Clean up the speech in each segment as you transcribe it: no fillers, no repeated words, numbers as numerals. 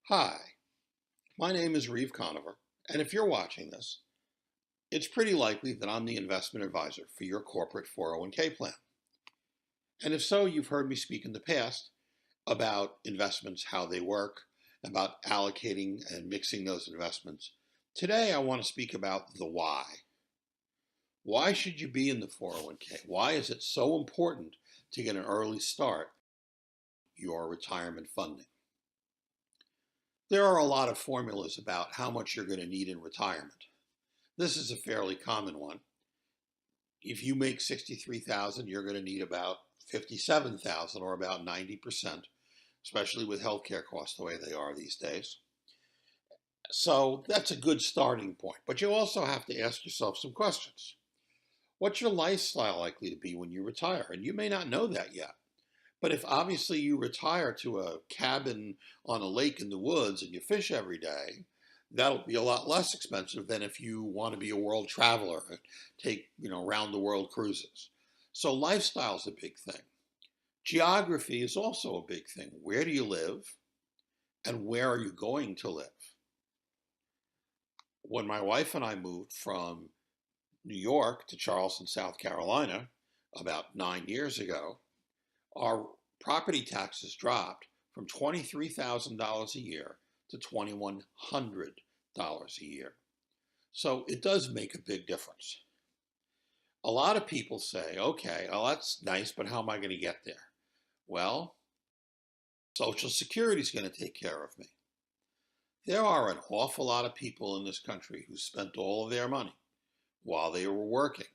Hi, my name is Reeve Conover, and if you're watching this, it's pretty likely that I'm the investment advisor for your corporate 401k plan. And if so, you've heard me speak in the past about investments, how they work, about allocating and mixing those investments. Today, I want to speak about the why. Why should you be in the 401k? Why is it so important to get an early start your retirement funding? There are a lot of formulas about how much you're going to need in retirement. This is a fairly common one. If you make 63,000, you're going to need about 57,000 or about 90%, especially with healthcare costs the way they are these days. So that's a good starting point. But you also have to ask yourself some questions. What's your lifestyle likely to be when you retire? And you may not know that yet. But if obviously you retire to a cabin on a lake in the woods and you fish every day, that'll be a lot less expensive than if you want to be a world traveler and take, round the world cruises. So lifestyle is a big thing. Geography is also a big thing. Where do you live and where are you going to live? When my wife and I moved from New York to Charleston, South Carolina, about 9 years ago, our property taxes dropped from $23,000 a year to $2,100 a year. So it does make a big difference. A lot of people say, okay, well, that's nice, but how am I going to get there? Well, Social Security is going to take care of me. There are an awful lot of people in this country who spent all of their money while they were working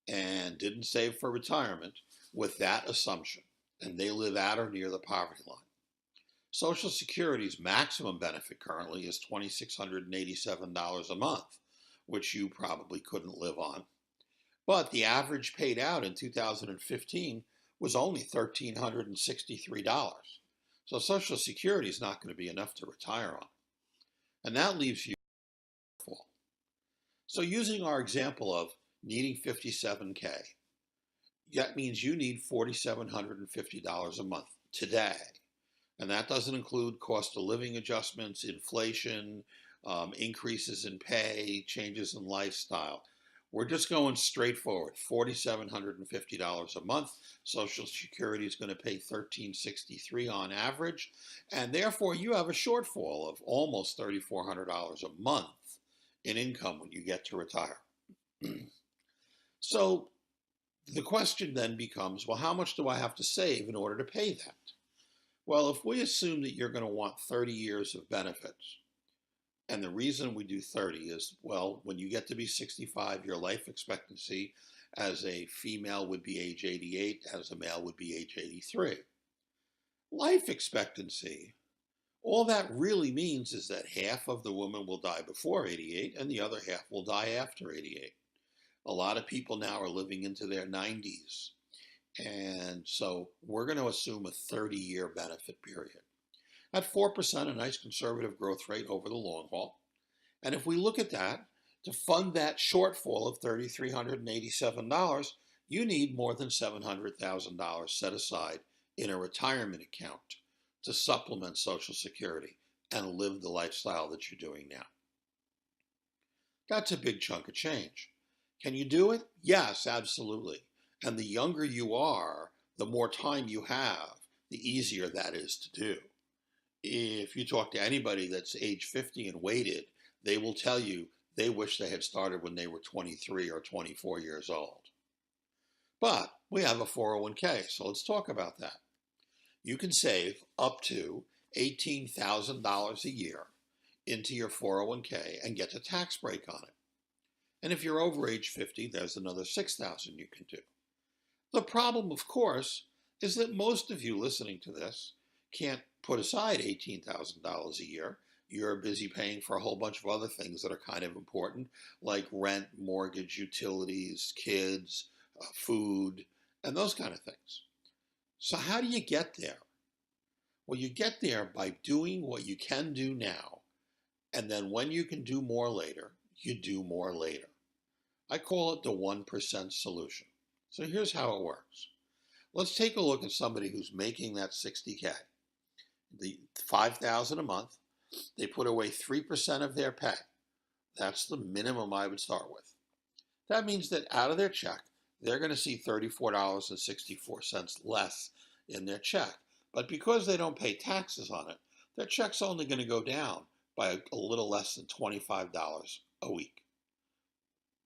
and didn't save for retirement with that assumption, and they live at or near the poverty line. Social Security's maximum benefit currently is $2,687 a month, which you probably couldn't live on. But the average paid out in 2015 was only $1,363. So Social Security is not going to be enough to retire on. And that leaves you full. So using our example of needing 57K, that means you need $4,750 a month today. And that doesn't include cost of living adjustments, inflation, increases in pay, changes in lifestyle. We're just going straight forward, $4,750 a month. Social Security is going to pay $1,363 on average, and therefore you have a shortfall of almost $3,400 a month in income when you get to retire. So the question then becomes, well, how much do I have to save in order to pay that? Well, if we assume that you're going to want 30 years of benefits, and the reason we do 30 is, well, when you get to be 65, your life expectancy as a female would be age 88, as a male would be age 83. Life expectancy, all that really means is that half of the women will die before 88 and the other half will die after 88. A lot of people now are living into their 90s. And so we're going to assume a 30-year benefit period. At 4%, a nice conservative growth rate over the long haul. And if we look at that, to fund that shortfall of $3,387, you need more than $700,000 set aside in a retirement account to supplement Social Security and live the lifestyle that you're doing now. That's a big chunk of change. Can you do it? Yes, absolutely. And the younger you are, the more time you have, the easier that is to do. If you talk to anybody that's age 50 and waited, they will tell you they wish they had started when they were 23 or 24 years old. But we have a 401k, so let's talk about that. You can save up to $18,000 a year into your 401k and get a tax break on it. And if you're over age 50, there's another $6,000 you can do. The problem, of course, is that most of you listening to this can't put aside $18,000 a year. You're busy paying for a whole bunch of other things that are kind of important, like rent, mortgage, utilities, kids, food, and those kind of things. So how do you get there? Well, you get there by doing what you can do now, and then when you can do more later, you do more later. I call it the 1% solution. So here's how it works. Let's take a look at somebody who's making that 60K. the $5,000 a month, they put away 3% of their pay. That's the minimum I would start with. That means that out of their check, they're going to see $34.64 less in their check. But because they don't pay taxes on it, their check's only going to go down by a little less than $25 a week.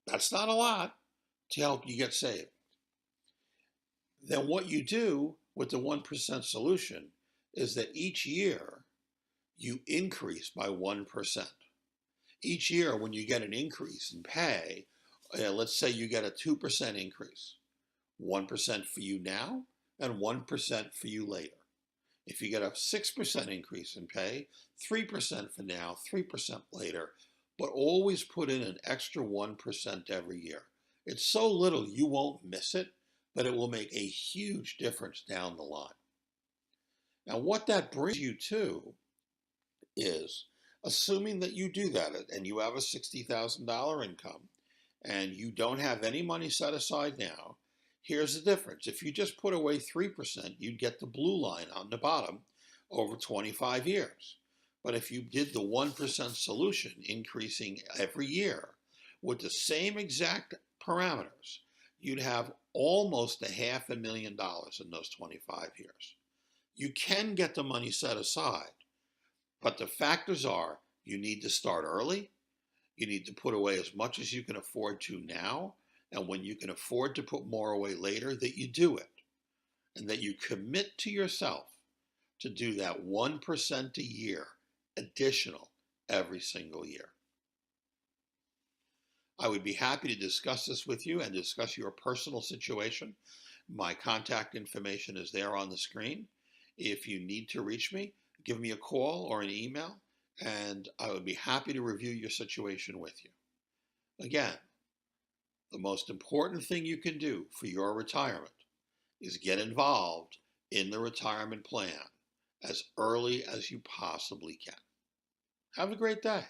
That's not a lot to help you get saved. Then what you do with the 1% solution is that each year you increase by 1%. Each year when you get an increase in pay, let's say you get a 2% increase, 1% for you now and 1% for you later. If you get a 6% increase in pay, 3% for now, 3% later, but always put in an extra 1% every year. It's so little you won't miss it, but it will make a huge difference down the line. Now, what that brings you to is, assuming that you do that and you have a $60,000 income and you don't have any money set aside now, here's the difference. If you just put away 3%, you'd get the blue line on the bottom over 25 years. But if you did the 1% solution, increasing every year with the same exact parameters, you'd have almost $500,000 in those 25 years. You can get the money set aside, but the factors are you need to start early, you need to put away as much as you can afford to now, and when you can afford to put more away later, that you do it, and that you commit to yourself to do that 1% a year additional every single year. I would be happy to discuss this with you and discuss your personal situation. My contact information is there on the screen. If you need to reach me, give me a call or an email, and I would be happy to review your situation with you. Again, the most important thing you can do for your retirement is get involved in the retirement plan as early as you possibly can. Have a great day.